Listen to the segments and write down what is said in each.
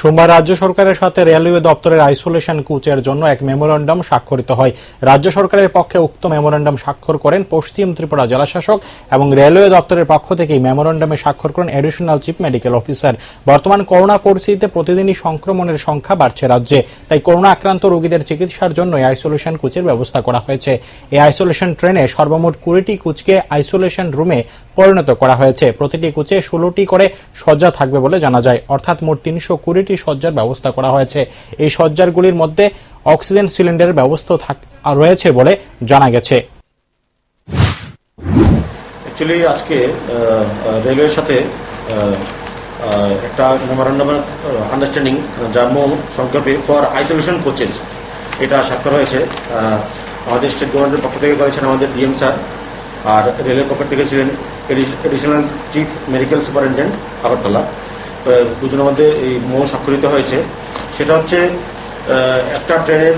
সোমবার রাজ্য সরকারের সাথে রেলওয়ে দপ্তরের আইসোলেশন কোচের জন্য এক মেমোরেন্ডাম স্বাক্ষরিত হয়। রাজ্য সরকারের পক্ষে উক্ত মেমোরেন্ডাম স্বাক্ষর করেন পশ্চিম ত্রিপুরা জেলাশাসক এবং রেলওয়ে দপ্তরের পক্ষ থেকে মেমোরেন্ডামে স্বাক্ষর করেন এডিশনাল চিফ মেডিকেল অফিসার। বর্তমান করোনা পরিস্থিতিতে প্রতিদিনই সংক্রমণের সংখ্যা বাড়ছে রাজ্যে, তাই করোনা আক্রান্ত রোগীদের চিকিৎসার জন্য আইসোলেশন কোচের ব্যবস্থা করা হয়েছে। এই আইসোলেশন ট্রেনে সর্বমোট 20টি কোচকে আইসোলেশন রুমে পরিণত করা হয়েছে। প্রতিটি কোচে 16টি করে শয্যা থাকবে বলে জানা যায়, অর্থাৎ মোট 320টি শয্যার ব্যবস্থা করা হয়েছে। এই শয্যাগুলির মধ্যে অক্সিজেন সিলিন্ডারের ব্যবস্থা রয়েছে বলে জানা গেছে। অ্যাকচুয়ালি আজকে রেলওয়ের সাথে একটা মেমোরেন্ডাম আন্ডারস্ট্যান্ডিং জাম্মু সংক্ষেপে ফর আইসোলেশন কোচেস এটা স্বাক্ষর হয়েছে। আমাদের স্টেট গভর্নমেন্টের পক্ষ থেকে করেছেন আমাদের ডিএম স্যার, আর রেলের পক্ষ থেকে ছিলেন additional chief medical superintendent Agartala. দুজনের মধ্যে এই স্বাক্ষরিত হয়েছে। সেটা হচ্ছে একটা ট্রেনের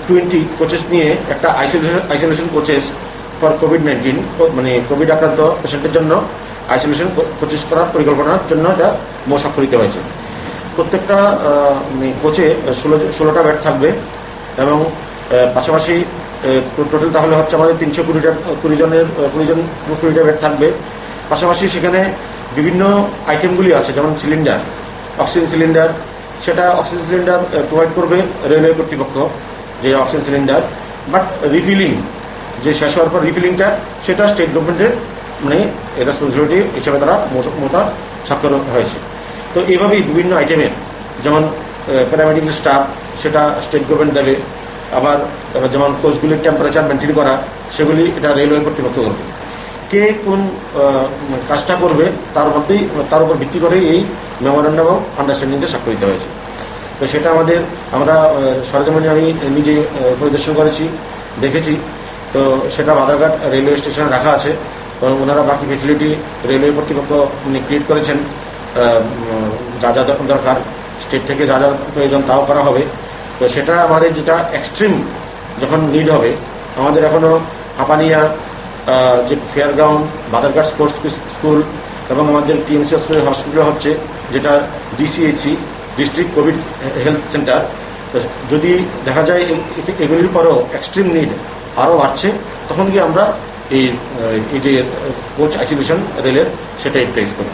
20 কোচেস নিয়ে একটা isolation coaches for COVID-19 Covid আক্রান্ত পেশেন্টের জন্য আইসোলেশন কোচেস করার পরিকল্পনার জন্য এটা স্বাক্ষরিত হয়েছে। প্রত্যেকটা কোচে 16টা বেড থাকবে এবং পাশাপাশি টোটাল তাহলে হচ্ছে আমাদের 320টা বেড থাকবে। পাশাপাশি সেখানে বিভিন্ন আইটেমগুলি আছে, যেমন সিলিন্ডার, অক্সিজেন সিলিন্ডার, সেটা অক্সিজেন সিলিন্ডার প্রোভাইড করবে রেলওয়ে কর্তৃপক্ষ, যে অক্সিজেন সিলিন্ডার, বাট রিফিলিং যে শেষ হওয়ার পর রিফিলিংটা সেটা স্টেট গভর্নমেন্টের রেসপন্সিবিলিটি হিসেবে তারা মোটা স্বাক্ষর হয়েছে। তো এইভাবেই বিভিন্ন আইটেমের, যেমন প্যারামেডিক্যাল স্টাফ সেটা স্টেট গভর্নমেন্ট দেবে, আবার যেমন কোচগুলির টেম্পারেচার মেনটেন করা সেগুলি এটা রেলওয়ে কর্তৃপক্ষ করবে। কে কোন কাজটা করবে তার উপর ভিত্তি করে এই মেমোরেন্ডাম অফ আন্ডারস্ট্যান্ডিংটা স্বাক্ষরিত হয়েছে। তো সেটা আমরা সরজমিনে আমি নিজে পরিদর্শন করেছি, দেখেছি। তো সেটা বাধারঘাট রেলওয়ে স্টেশনে রাখা আছে এবং ওনারা বাকি ফেসিলিটি রেলওয়ে কর্তৃপক্ষ ক্রিয়েট করেছেন। যা যা দরকার স্টেট থেকে যা যা প্রয়োজন তাও করা হবে। তো সেটা আমাদের যেটা এক্সট্রিম যখন নিড হবে, আমাদের এখনো হাপানিয়া যে fair ground, Badharghat sports school এবং আমাদের টিএমসি হসপিটাল হচ্ছে যেটা ডিসিএইচসি ডিস্ট্রিক্ট কোভিড হেলথ সেন্টার। যদি দেখা যায় এগুলির পরেও এক্সট্রিম নিড আরও বাড়ছে, তখন গিয়ে আমরা এই যে কোচ আইসোলেশন রেলের সেটা প্লেস করি।